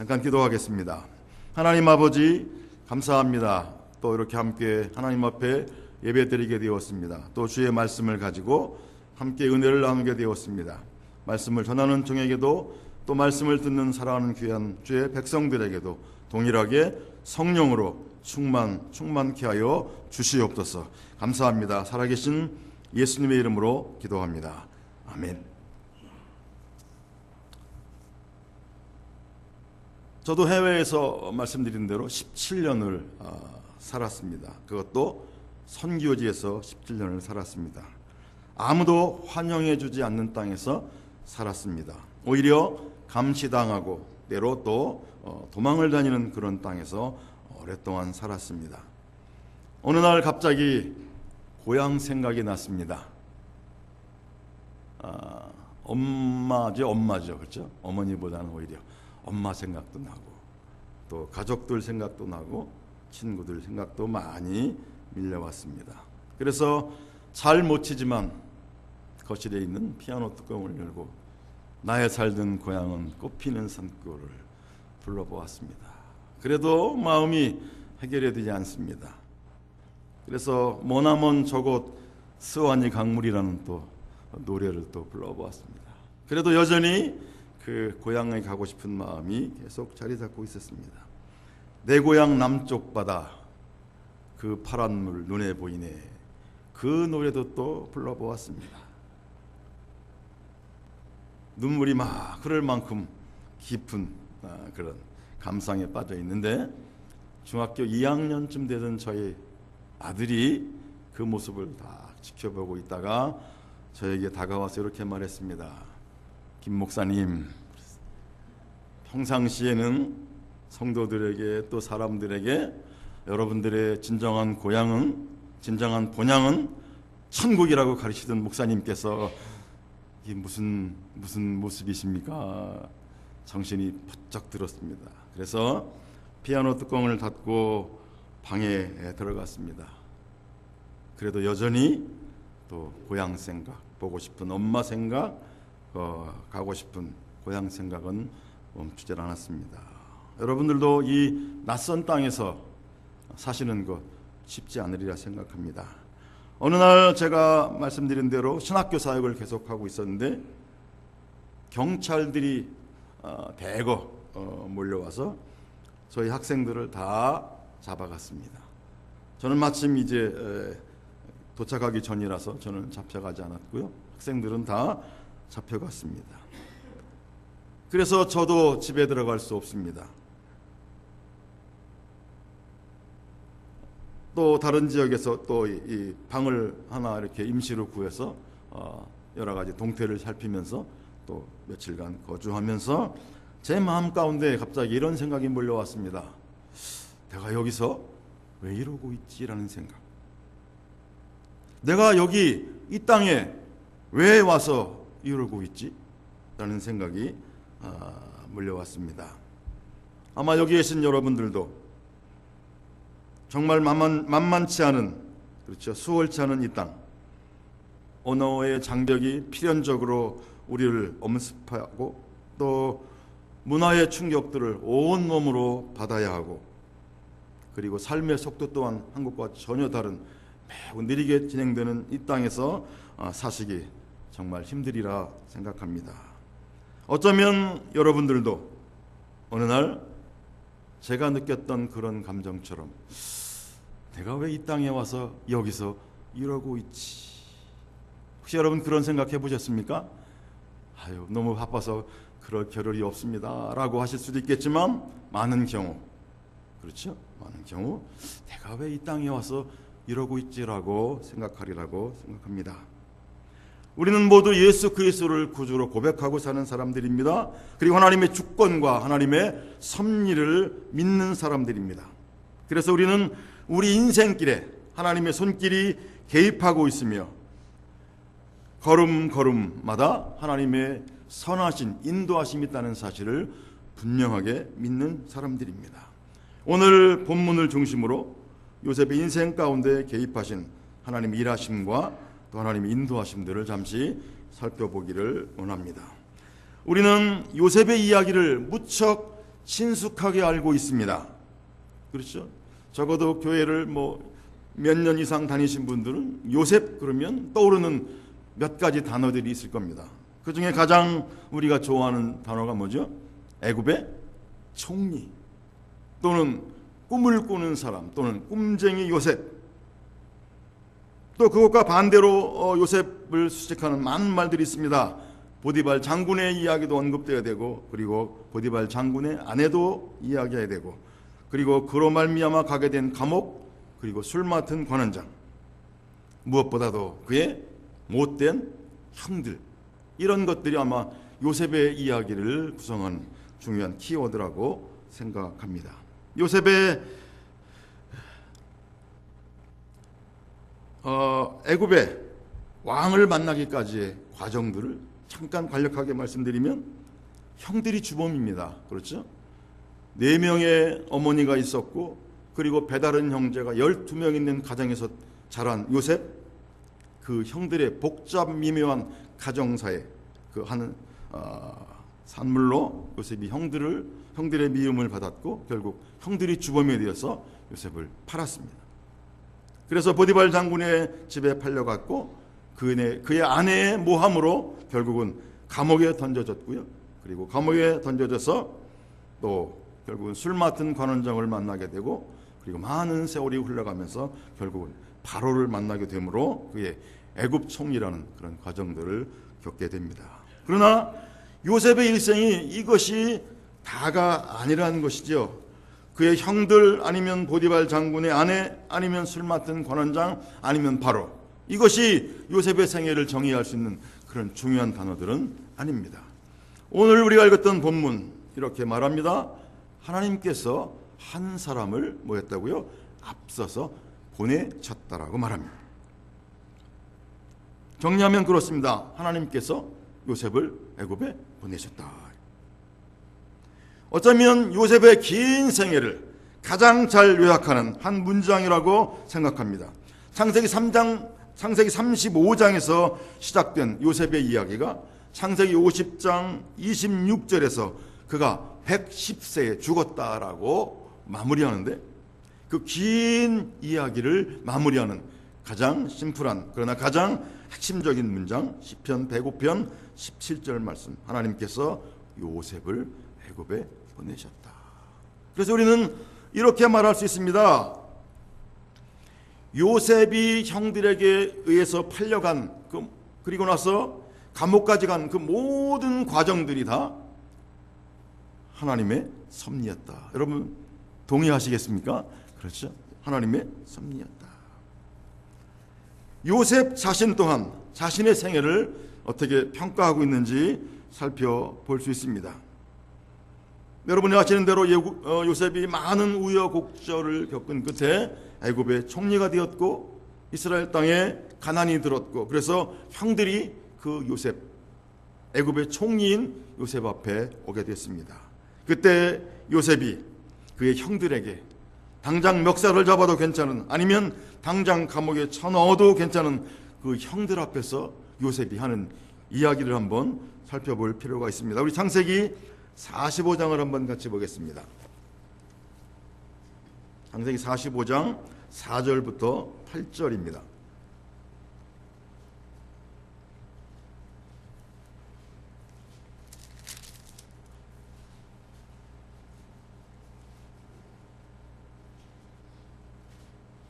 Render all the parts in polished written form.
잠깐 기도하겠습니다. 하나님 아버지 감사합니다. 또 이렇게 함께 하나님 앞에 예배드리게 되었습니다. 또 주의 말씀을 가지고 함께 은혜를 나누게 되었습니다. 말씀을 전하는 종에게도 또 말씀을 듣는 사랑하는 귀한 주의 백성들에게도 동일하게 성령으로 충만케 하여 주시옵소서. 감사합니다. 살아계신 예수님의 이름으로 기도합니다. 아멘. 저도 해외에서 말씀드린 대로 17년을 살았습니다. 그것도 선교지에서 17년을 살았습니다. 아무도 환영해 주지 않는 땅에서 살았습니다. 오히려 감시당하고 때로 또 도망을 다니는 그런 땅에서 오랫동안 살았습니다. 어느 날 갑자기 고향 생각이 났습니다. 엄마죠. 그렇죠? 어머니보다는 오히려 엄마 생각도 나고 또 가족들 생각도 나고 친구들 생각도 많이 밀려왔습니다. 그래서 잘 못 치지만 거실에 있는 피아노 뚜껑을 열고 나의 살던 고향은 꽃피는 산골을 불러보았습니다. 그래도 마음이 해결이 되지 않습니다. 그래서 머나먼 저곳 스와니 강물이라는 또 노래를 또 불러보았습니다. 그래도 여전히 그 고향에 가고 싶은 마음이 계속 자리 잡고 있었습니다. 내 고향 남쪽 바다 그 파란 물 눈에 보이네. 그 노래도 또 불러보았습니다. 눈물이 막 흐를 만큼 깊은 그런 감상에 빠져 있는데 중학교 2학년쯤 되던 저희 아들이 그 모습을 다 지켜보고 있다가 저에게 다가와서 이렇게 말했습니다. 김 목사님, 평상시에는 성도들에게 또 사람들에게 여러분들의 진정한 본향은 천국이라고 가르치던 목사님께서 이게 무슨 모습이십니까? 정신이 번쩍 들었습니다. 그래서 피아노 뚜껑을 닫고 방에 들어갔습니다. 그래도 여전히 또 고향 생각, 보고 싶은 엄마 생각, 가고 싶은 고향 생각은 멈추질 않았습니다. 여러분들도 이 낯선 땅에서 사시는 것 쉽지 않으리라 생각합니다. 어느 날 제가 말씀드린 대로 신학교 사역을 계속하고 있었는데 경찰들이 대거 몰려와서 저희 학생들을 다 잡아갔습니다. 저는 마침 이제 도착하기 전이라서 저는 잡혀가지 않았고요. 학생들은 다 잡혀갔습니다. 그래서 저도 집에 들어갈 수 없습니다. 또 다른 지역에서 또 이 방을 하나 이렇게 임시로 구해서 여러 가지 동태를 살피면서 또 며칠간 거주하면서 제 마음 가운데 갑자기 이런 생각이 몰려왔습니다. 내가 여기서 왜 이러고 있지라는 생각. 내가 여기 이 땅에 왜 와서 이러고 있지? 라는 생각이 몰려왔습니다. 아마 여기 계신 여러분들도 정말 만만치 않은, 그렇죠, 수월치 않은 이 땅, 언어의 장벽이 필연적으로 우리를 엄습하고 또 문화의 충격들을 온몸으로 받아야 하고 그리고 삶의 속도 또한 한국과 전혀 다른 매우 느리게 진행되는 이 땅에서 사시기 정말 힘들이라 생각합니다. 어쩌면 여러분들도 어느 날 제가 느꼈던 그런 감정처럼 내가 왜 이 땅에 와서 여기서 이러고 있지? 혹시 여러분 그런 생각 해보셨습니까? 아유, 너무 바빠서 그럴 겨를이 없습니다 라고 하실 수도 있겠지만 많은 경우, 그렇죠? 많은 경우 내가 왜 이 땅에 와서 이러고 있지라고 생각하리라고 생각합니다. 우리는 모두 예수 그리스도를 구주로 고백하고 사는 사람들입니다. 그리고 하나님의 주권과 하나님의 섭리를 믿는 사람들입니다. 그래서 우리는 우리 인생길에 하나님의 손길이 개입하고 있으며 걸음걸음마다 하나님의 선하신 인도하심이 있다는 사실을 분명하게 믿는 사람들입니다. 오늘 본문을 중심으로 요셉의 인생 가운데 개입하신 하나님의 일하심과 또 하나님의 인도하심들을 잠시 살펴보기를 원합니다. 우리는 요셉의 이야기를 무척 친숙하게 알고 있습니다. 그렇죠? 적어도 교회를 몇 년 이상 다니신 분들은 요셉 그러면 떠오르는 몇 가지 단어들이 있을 겁니다. 그 중에 가장 우리가 좋아하는 단어가 뭐죠? 애굽의 총리 또는 꿈을 꾸는 사람 또는 꿈쟁이 요셉. 또 그것과 반대로 요셉을 수식하는 많은 말들이 있습니다. 보디발 장군의 이야기도 언급되어야 되고, 그리고 보디발 장군의 아내도 이야기해야 되고, 그리고 그로 말미암아 가게 된 감옥, 그리고 술 맡은 관원장, 무엇보다도 그의 못된 형들, 이런 것들이 아마 요셉의 이야기를 구성한 중요한 키워드라고 생각합니다. 요셉의 애굽의 왕을 만나기까지의 과정들을 잠깐 간략하게 말씀드리면, 형들이 주범입니다. 그렇죠? 4명의 어머니가 있었고, 그리고 배다른 형제가 12명 있는 가정에서 자란 요셉, 그 형들의 복잡 미묘한 가정사에 그 하는 산물로 요셉이 형들의 미움을 받았고, 결국 형들이 주범이 되어서 요셉을 팔았습니다. 그래서 보디발 장군의 집에 팔려갔고, 그의 아내의 모함으로 결국은 감옥에 던져졌고요. 그리고 감옥에 던져져서 또 결국은 술 맡은 관원장을 만나게 되고, 그리고 많은 세월이 흘러가면서 결국은 바로를 만나게 되므로 그의 애굽 총리라는 그런 과정들을 겪게 됩니다. 그러나 요셉의 일생이 이것이 다가 아니라는 것이죠. 그의 형들, 아니면 보디발 장군의 아내, 아니면 술 맡은 관원장, 아니면 바로, 이것이 요셉의 생애를 정의할 수 있는 그런 중요한 단어들은 아닙니다. 오늘 우리가 읽었던 본문 이렇게 말합니다. 하나님께서 한 사람을 뭐였다고요? 앞서서 보내셨다라고 말합니다. 정리하면 그렇습니다. 하나님께서 요셉을 애굽에 보내셨다. 어쩌면 요셉의 긴 생애를 가장 잘 요약하는 한 문장이라고 생각합니다. 창세기 35장에서 시작된 요셉의 이야기가 창세기 50장 26절에서 그가 110세에 죽었다라고 마무리하는데, 그 긴 이야기를 마무리하는 가장 심플한 그러나 가장 핵심적인 문장, 시편 105편 17절 말씀, 하나님께서 요셉을 애굽에 보내셨다. 그래서 우리는 이렇게 말할 수 있습니다. 요셉이 형들에게 의해서 팔려간 그리고 나서 감옥까지 간 그 모든 과정들이 다 하나님의 섭리였다. 여러분 동의하시겠습니까? 그렇죠? 하나님의 섭리였다. 요셉 자신 또한 자신의 생애를 어떻게 평가하고 있는지 살펴볼 수 있습니다. 여러분이 아시는 대로 요셉이 많은 우여곡절을 겪은 끝에 애굽의 총리가 되었고, 이스라엘 땅에 가난이 들었고, 그래서 형들이 그 요셉, 애굽의 총리인 요셉 앞에 오게 됐습니다. 그때 요셉이 그의 형들에게 당장 멱살을 잡아도 괜찮은, 아니면 당장 감옥에 쳐넣어도 괜찮은 그 형들 앞에서 요셉이 하는 이야기를 한번 살펴볼 필요가 있습니다. 우리 창세기 45장을 한번 같이 보겠습니다. 창세기 45장 4절부터 8절입니다.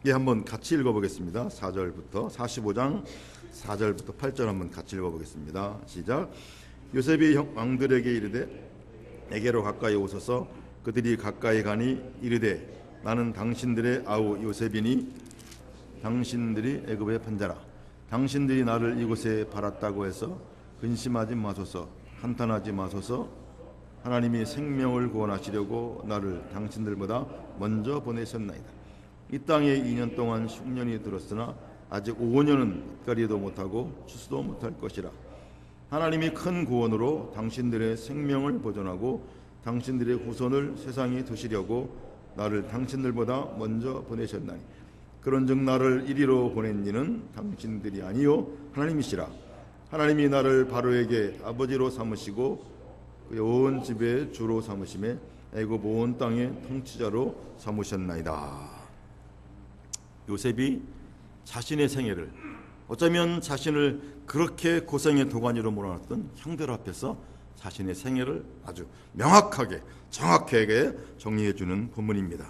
예, 한번 같이 읽어보겠습니다. 45장 4절부터 8절 한번 같이 읽어보겠습니다. 시작. 요셉이 왕들에게 이르되 내게로 가까이 오소서. 그들이 가까이 가니 이르되 나는 당신들의 아우 요셉이니 당신들이 애굽의 판자라. 당신들이 나를 이곳에 팔았다고 해서 근심하지 마소서. 한탄하지 마소서. 하나님이 생명을 구원하시려고 나를 당신들보다 먼저 보내셨나이다. 이 땅에 2년 동안 흉년이 들었으나 아직 5년은 잇가리도 못하고 추수도 못할 것이라. 하나님이 큰 구원으로 당신들의 생명을 보존하고 당신들의 후손을 세상에 두시려고 나를 당신들보다 먼저 보내셨나니, 그런즉 나를 이리로 보낸 이는 당신들이 아니요 하나님이시라. 하나님이 나를 바로에게 아버지로 삼으시고 그의 온 집에 주로 삼으심에 애굽 온 땅의 통치자로 삼으셨나이다. 요셉이 자신의 생애를, 어쩌면 자신을 그렇게 고생의 도가니로 몰아넣었던 형들 앞에서 자신의 생애를 아주 명확하게 정확하게 정리해 주는 본문입니다.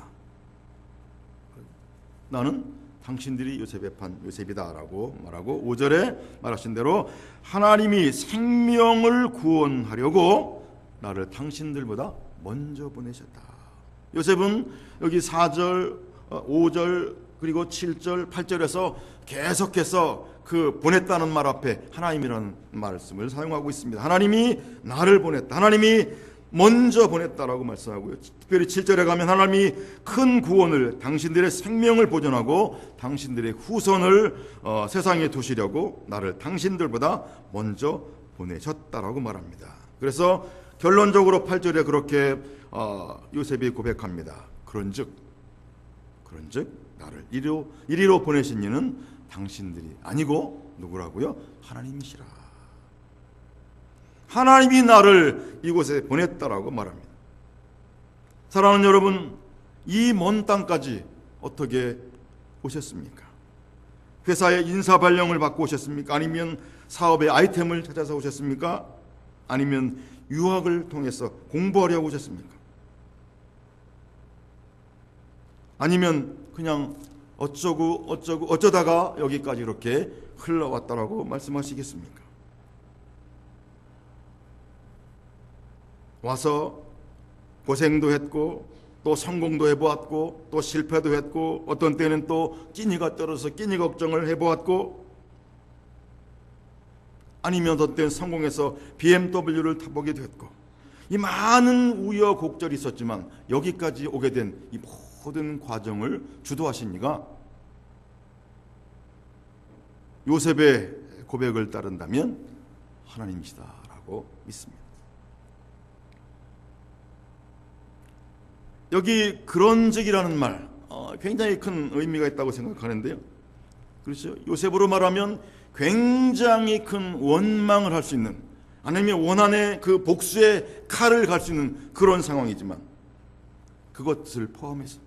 나는 당신들이 요셉의 판 요셉이다라고 말하고 5절에 말하신 대로 하나님이 생명을 구원하려고 나를 당신들보다 먼저 보내셨다. 요셉은 여기 4절, 5절 그리고 7절, 8절에서 계속해서 그 보냈다는 말 앞에 하나님이라는 말씀을 사용하고 있습니다. 하나님이 나를 보냈다. 하나님이 먼저 보냈다라고 말씀하고요. 특별히 7절에 가면 하나님이 큰 구원을, 당신들의 생명을 보존하고 당신들의 후손을 세상에 두시려고 나를 당신들보다 먼저 보내셨다라고 말합니다. 그래서 결론적으로 8절에 그렇게 요셉이 고백합니다. 그런즉 나를 이리로 보내신 이는 당신들이 아니고 누구라고요? 하나님이시라. 하나님이 나를 이곳에 보냈다라고 말합니다. 사랑하는 여러분, 이 먼 땅까지 어떻게 오셨습니까? 회사에 인사 발령을 받고 오셨습니까? 아니면 사업의 아이템을 찾아서 오셨습니까? 아니면 유학을 통해서 공부하려고 오셨습니까? 아니면 그냥 어쩌다가 여기까지 이렇게 흘러왔다라고 말씀하시겠습니까? 와서 고생도 했고 또 성공도 해보았고 또 실패도 했고 어떤 때는 또 끼니가 떨어져서 끼니 걱정을 해보았고 아니면 어떤 때는 성공해서 BMW를 타보기도 했고 이 많은 우여곡절이 있었지만 여기까지 오게 된 이 모든 과정을 주도하신 이가 요셉의 고백을 따른다면 하나님이시다라고 믿습니다. 여기 그런즉이라는 말 굉장히 큰 의미가 있다고 생각하는데요. 그렇죠? 요셉으로 말하면 굉장히 큰 원망을 할 수 있는, 아니면 원한의 그 복수의 칼을 갈 수 있는 그런 상황이지만 그것을 포함해서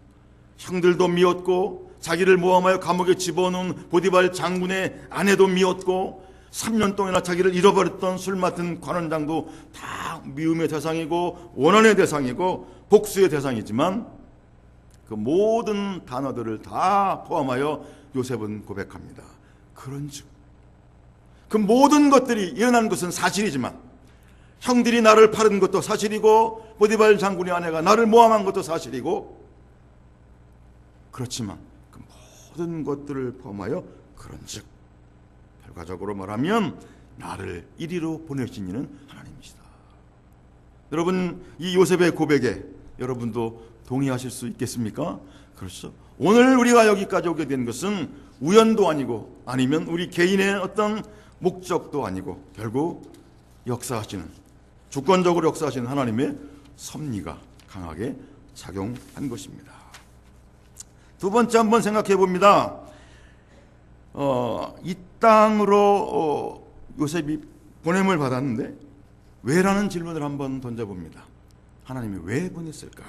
형들도 미웠고 자기를 모함하여 감옥에 집어넣은 보디발 장군의 아내도 미웠고 3년 동안이나 자기를 잃어버렸던 술 맡은 관원장도 다 미움의 대상이고 원한의 대상이고 복수의 대상이지만 그 모든 단어들을 다 포함하여 요셉은 고백합니다. 그런즉 그 모든 것들이 일어난 것은 사실이지만 형들이 나를 팔은 것도 사실이고 보디발 장군의 아내가 나를 모함한 것도 사실이고 그렇지만 그 모든 것들을 포함하여 그런즉 결과적으로 말하면 나를 이리로 보내신 이는 하나님이시다. 여러분, 이 요셉의 고백에 여러분도 동의하실 수 있겠습니까? 그렇죠. 오늘 우리가 여기까지 오게 된 것은 우연도 아니고 아니면 우리 개인의 어떤 목적도 아니고 결국 역사하시는, 주권적으로 역사하시는 하나님의 섭리가 강하게 작용한 것입니다. 두 번째 한번 생각해 봅니다. 이 땅으로 요셉이 보냄을 받았는데 왜라는 질문을 한번 던져봅니다. 하나님이 왜 보냈을까?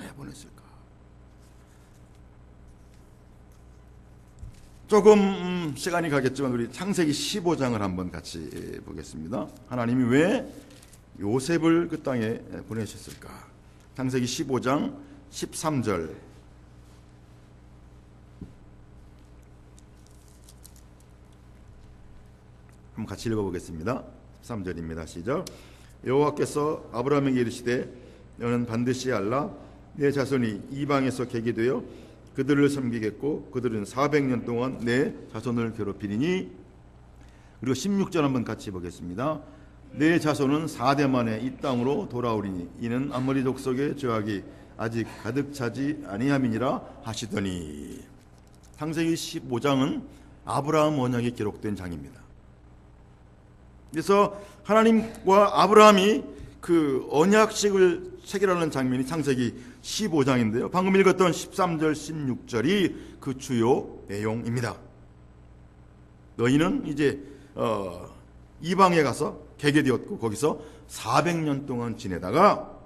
왜 보냈을까? 조금 시간이 가겠지만 우리 창세기 15장을 한번 같이 보겠습니다. 하나님이 왜 요셉을 그 땅에 보내셨을까? 창세기 15장 13절 한번 같이 읽어보겠습니다. 13절입니다. 시작. 여호와께서 아브라함에게 이르시되 너는 반드시 알라 내 자손이 이방에서 객이 되어 그들을 섬기겠고 그들은 400년 동안 내 자손을 괴롭히리니. 그리고 16절 한번 같이 보겠습니다. 내 자손은 4대 만에 이 땅으로 돌아오리니 이는 아모리 족속의 죄악이 아직 가득 차지 아니함이니라 하시더니. 창세기 15장은 아브라함 언약이 기록된 장입니다. 그래서 하나님과 아브라함이 그 언약식을 체결하는 장면이 창세기 15장인데요. 방금 읽었던 13절, 16절이 그 주요 내용입니다. 너희는 이제 이방에 가서 객이 되었고 거기서 400년 동안 지내다가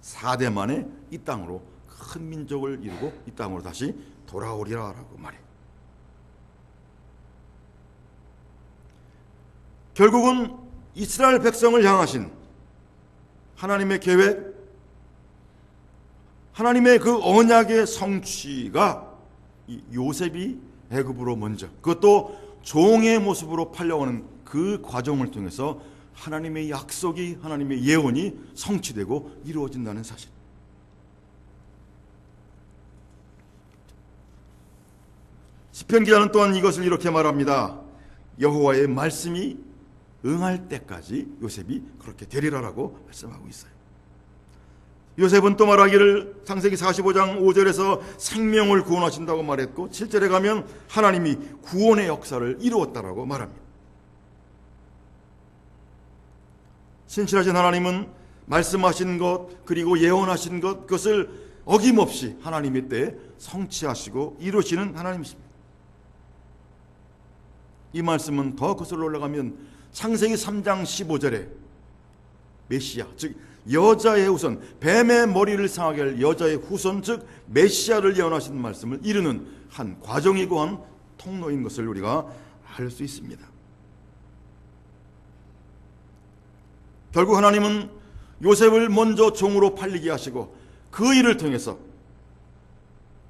4대 만에 이 땅으로 큰 민족을 이루고 이 땅으로 다시 돌아오리라라고 말해. 결국은 이스라엘 백성을 향하신 하나님의 계획, 하나님의 그 언약의 성취가 이 요셉이 애굽으로 먼저, 그것도 종의 모습으로 팔려오는 그 과정을 통해서 하나님의 약속이, 하나님의 예언이 성취되고 이루어진다는 사실. 시편 기자는 또한 이것을 이렇게 말합니다. 여호와의 말씀이 응할 때까지 요셉이 그렇게 되리라라고 말씀하고 있어요. 요셉은 또 말하기를 창세기 45장 5절에서 생명을 구원하신다고 말했고 7절에 가면 하나님이 구원의 역사를 이루었다라고 말합니다. 신실하신 하나님은 말씀하신 것 그리고 예언하신 것 그것을 어김없이 하나님의 때에 성취하시고 이루시는 하나님이십니다. 이 말씀은 더 거슬러 올라가면 창세기 3장 15절에 메시아, 즉 여자의 후손, 뱀의 머리를 상하게 할 여자의 후손, 즉 메시아를 예언하신 말씀을 이루는 한 과정이고 한 통로인 것을 우리가 알 수 있습니다. 결국 하나님은 요셉을 먼저 종으로 팔리게 하시고 그 일을 통해서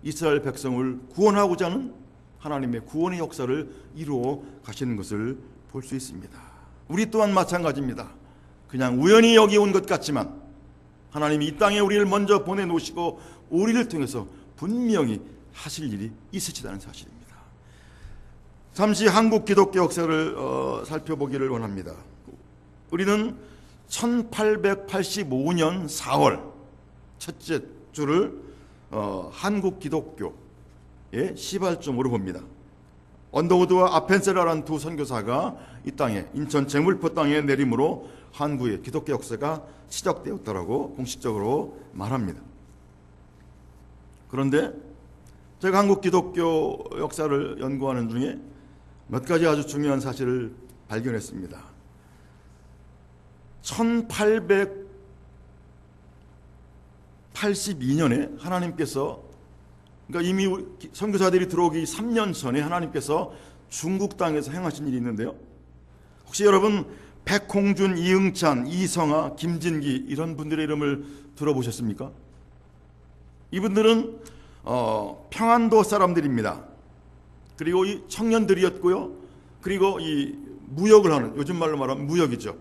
이스라엘 백성을 구원하고자 하는 하나님의 구원의 역사를 이루어 가시는 것을 볼 수 있습니다. 우리 또한 마찬가지입니다. 그냥 우연히 여기 온 것 같지만 하나님이 이 땅에 우리를 먼저 보내놓으시고 우리를 통해서 분명히 하실 일이 있으시다는 사실입니다. 잠시 한국 기독교 역사를 살펴보기를 원합니다. 우리는 1885년 4월 첫째 주를 한국 기독교의 시발점으로 봅니다. 언더우드와 아펜셀러라는 두 선교사가 이 땅에 인천 제물포 땅에 내림으로 한국의 기독교 역사가 시작되었다라고 공식적으로 말합니다. 그런데 제가 한국 기독교 역사를 연구하는 중에 몇 가지 아주 중요한 사실을 발견했습니다. 1882년에 하나님께서, 그러니까 이미 선교사들이 들어오기 3년 전에 하나님께서 중국 땅에서 행하신 일이 있는데요. 혹시 여러분 백홍준, 이응찬, 이성아, 김진기 이런 분들의 이름을 들어보셨습니까? 이분들은 평안도 사람들입니다. 그리고 이 청년들이었고요. 그리고 이 무역을 하는, 요즘 말로 말하면 무역이죠.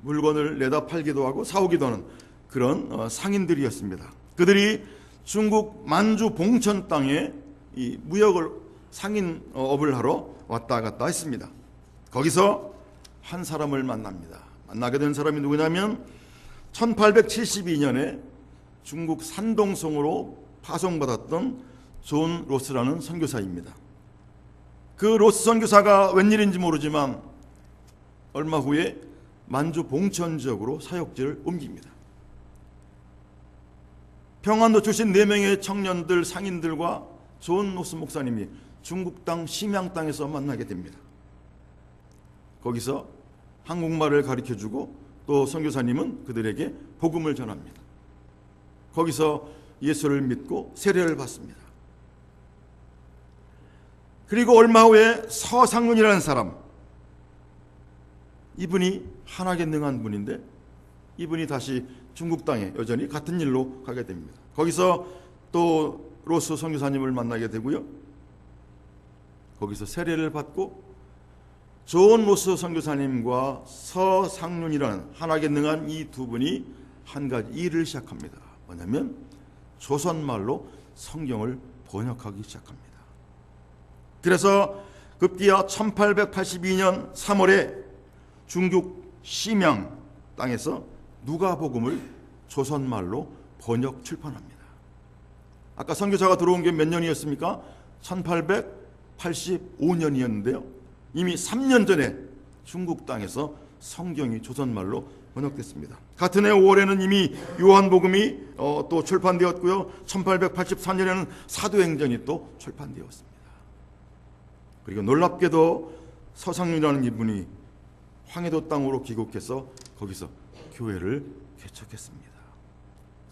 물건을 내다 팔기도 하고 사오기도 하는 그런 상인들이었습니다. 그들이 중국 만주 봉천 땅에 이 무역을 상인업을 하러 왔다 갔다 했습니다. 거기서 한 사람을 만납니다. 만나게 된 사람이 누구냐면 1872년에 중국 산동성으로 파송받았던 존 로스라는 선교사입니다. 그 로스 선교사가 웬일인지 모르지만 얼마 후에 만주 봉천 지역으로 사역지를 옮깁니다. 평안도 출신 4명의 청년들, 상인들과 존 로스 목사님이 중국 땅 심양 땅에서 만나게 됩니다. 거기서 한국말을 가르쳐주고 또 선교사님은 그들에게 복음을 전합니다. 거기서 예수를 믿고 세례를 받습니다. 그리고 얼마 후에 서상윤이라는 사람, 이분이 하나게 능한 분인데 이분이 다시 중국 땅에 여전히 같은 일로 가게 됩니다. 거기서 또 로스 선교사님을 만나게 되고요. 거기서 세례를 받고 존 로스 선교사님과 서상윤이라는 하나게 능한 이 두 분이 한 가지 일을 시작합니다. 뭐냐면 조선말로 성경을 번역하기 시작합니다. 그래서 급기야 1882년 3월에 중국 심양 땅에서 누가복음을 조선말로 번역 출판합니다. 아까 선교사가 들어온 게 몇 년이었습니까? 1885년이었는데요. 이미 3년 전에 중국 땅에서 성경이 조선말로 번역됐습니다. 같은 해 5월에는 이미 요한복음이 또 출판되었고요. 1884년에는 사도행전이 또 출판되었습니다. 그리고 놀랍게도 서상윤이라는 이분이 황해도 땅으로 귀국해서 거기서 교회를 개척했습니다.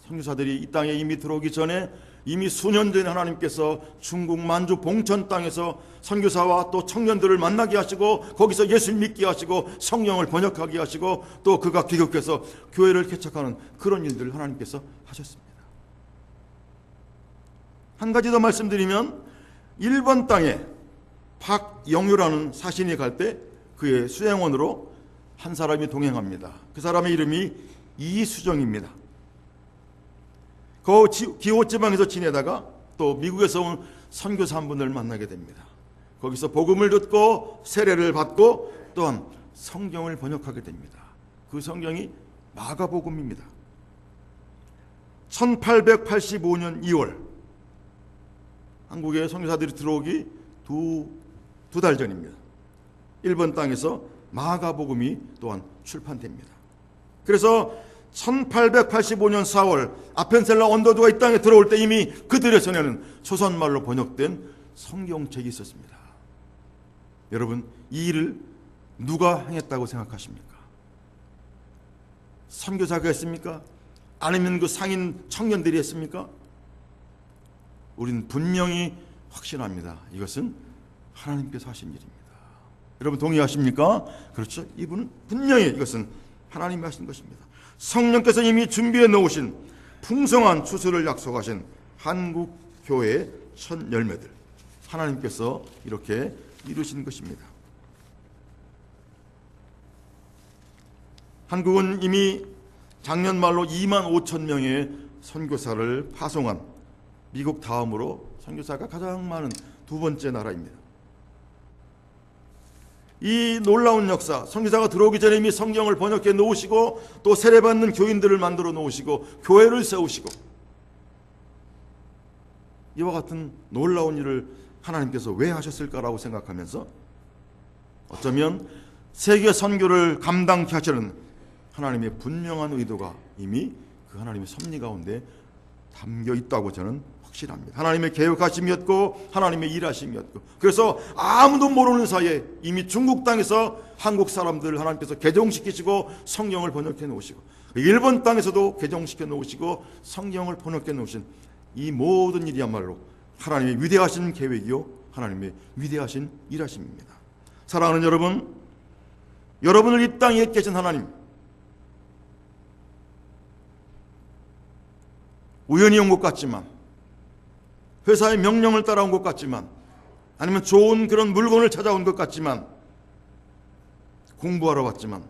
선교사들이 이 땅에 이미 들어오기 전에 이미 수년 전에 하나님께서 중국 만주 봉천 땅에서 선교사와 또 청년들을 만나게 하시고 거기서 예수를 믿게 하시고 성경을 번역하게 하시고 또 그가 귀국해서 교회를 개척하는 그런 일들을 하나님께서 하셨습니다. 한 가지 더 말씀드리면 일본 땅에 박영유라는 사신이 갈 때 그의 수행원으로 한 사람이 동행합니다. 그 사람의 이름이 이수정입니다. 그 기호지방에서 지내다가 또 미국에서 온 선교사 한 분을 만나게 됩니다. 거기서 복음을 듣고 세례를 받고 또한 성경을 번역하게 됩니다. 그 성경이 마가복음입니다. 1885년 2월 한국에 선교사들이 들어오기 두 달 전입니다. 일본 땅에서 마가복음이 또한 출판됩니다. 그래서 1885년 4월 아펜셀러 언더두가 이 땅에 들어올 때 이미 그들의 손에는 조선말로 번역된 성경책이 있었습니다. 여러분, 이 일을 누가 행했다고 생각하십니까? 선교사가 했습니까? 아니면 그 상인 청년들이 했습니까? 우리는 분명히 확신합니다. 이것은 하나님께서 하신 일입니다. 여러분 동의하십니까? 그렇죠? 이분은 분명히 이것은 하나님이 하신 것입니다. 성령께서 이미 준비해 놓으신 풍성한 추수를 약속하신 한국 교회의 첫 열매들, 하나님께서 이렇게 이루신 것입니다. 한국은 이미 작년 말로 2만 5천 명의 선교사를 파송한 미국 다음으로 선교사가 가장 많은 두 번째 나라입니다. 이 놀라운 역사, 선교사가 들어오기 전에 이미 성경을 번역해 놓으시고 또 세례받는 교인들을 만들어 놓으시고 교회를 세우시고 이와 같은 놀라운 일을 하나님께서 왜 하셨을까라고 생각하면서 어쩌면 세계 선교를 감당케 하시는 하나님의 분명한 의도가 이미 그 하나님의 섭리 가운데 담겨 있다고 저는 확실합니다. 하나님의 계획하심이었고 하나님의 일하심이었고, 그래서 아무도 모르는 사이에 이미 중국 땅에서 한국 사람들을 하나님께서 개종시키시고 성경을 번역해 놓으시고 일본 땅에서도 개종시켜 놓으시고 성경을 번역해 놓으신 이 모든 일이야말로 하나님의 위대하신 계획이요 하나님의 위대하신 일하심입니다. 사랑하는 여러분, 여러분을 이 땅에 계신 하나님, 우연히 온 것 같지만, 회사의 명령을 따라온 것 같지만, 아니면 좋은 그런 물건을 찾아온 것 같지만, 공부하러 왔지만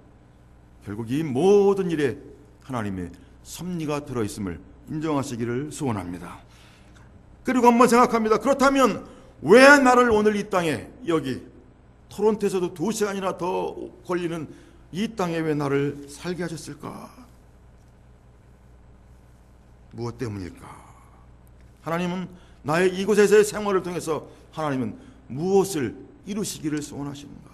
결국 이 모든 일에 하나님의 섭리가 들어있음을 인정하시기를 소원합니다. 그리고 한번 생각합니다. 그렇다면 왜 나를 오늘 이 땅에, 여기 토론토에서도 2시간이나 더 걸리는 이 땅에 왜 나를 살게 하셨을까? 무엇 때문일까? 하나님은 나의 이곳에서의 생활을 통해서 하나님은 무엇을 이루시기를 소원하시는가?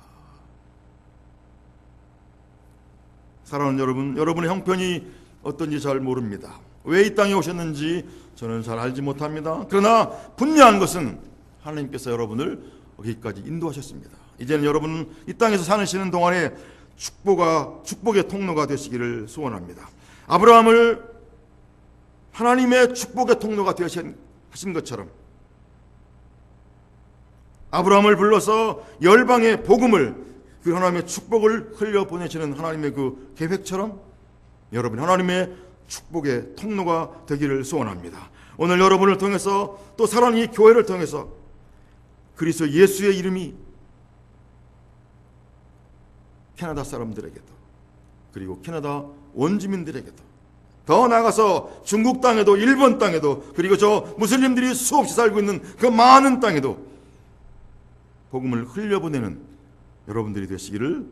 사랑하는 여러분, 여러분의 형편이 어떤지 잘 모릅니다. 왜 이 땅에 오셨는지 저는 잘 알지 못합니다. 그러나 분명한 것은 하나님께서 여러분을 여기까지 인도하셨습니다. 이제는 여러분은 이 땅에서 사시는 동안에 축복의 통로가 되시기를 소원합니다. 아브라함을 하나님의 축복의 통로가 되신 것처럼 아브라함을 불러서 열방의 복음을, 그 하나님의 축복을 흘려보내시는 하나님의 그 계획처럼 여러분 하나님의 축복의 통로가 되기를 소원합니다. 오늘 여러분을 통해서 또 사랑하는 이 교회를 통해서 그리스도 예수의 이름이 캐나다 사람들에게도 그리고 캐나다 원주민들에게도 더 나아가서 중국 땅에도 일본 땅에도 그리고 저 무슬림들이 수없이 살고 있는 그 많은 땅에도 복음을 흘려보내는 여러분들이 되시기를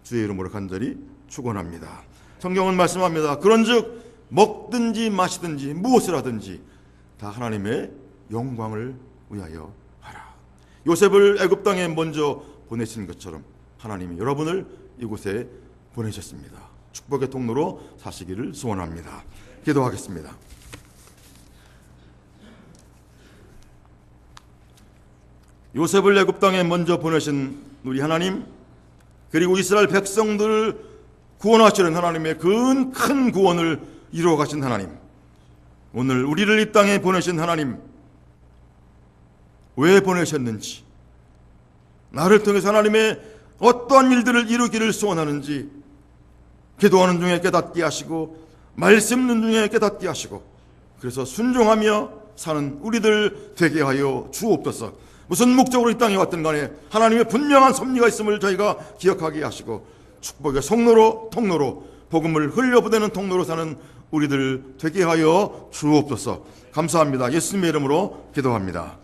주의 이름으로 간절히 축원합니다. 성경은 말씀합니다. 그런즉 먹든지 마시든지 무엇을 하든지 다 하나님의 영광을 위하여 하라. 요셉을 애굽 땅에 먼저 보내신 것처럼 하나님이 여러분을 이곳에 보내셨습니다. 축복의 통로로 사시기를 소원합니다. 기도하겠습니다. 요셉을 애굽 땅에 먼저 보내신 우리 하나님, 그리고 이스라엘 백성들을 구원하시는 하나님의 큰 구원을 이루어 가신 하나님, 오늘 우리를 이 땅에 보내신 하나님, 왜 보내셨는지, 나를 통해서 하나님의 어떠한 일들을 이루기를 소원하는지 기도하는 중에 깨닫게 하시고 말씀 듣는 중에 깨닫게 하시고, 그래서 순종하며 사는 우리들 되게 하여 주옵소서. 무슨 목적으로 이 땅에 왔든 간에 하나님의 분명한 섭리가 있음을 저희가 기억하게 하시고, 축복의 통로로 복음을 흘려보내는 통로로 사는 우리들 되게 하여 주옵소서. 감사합니다. 예수님의 이름으로 기도합니다.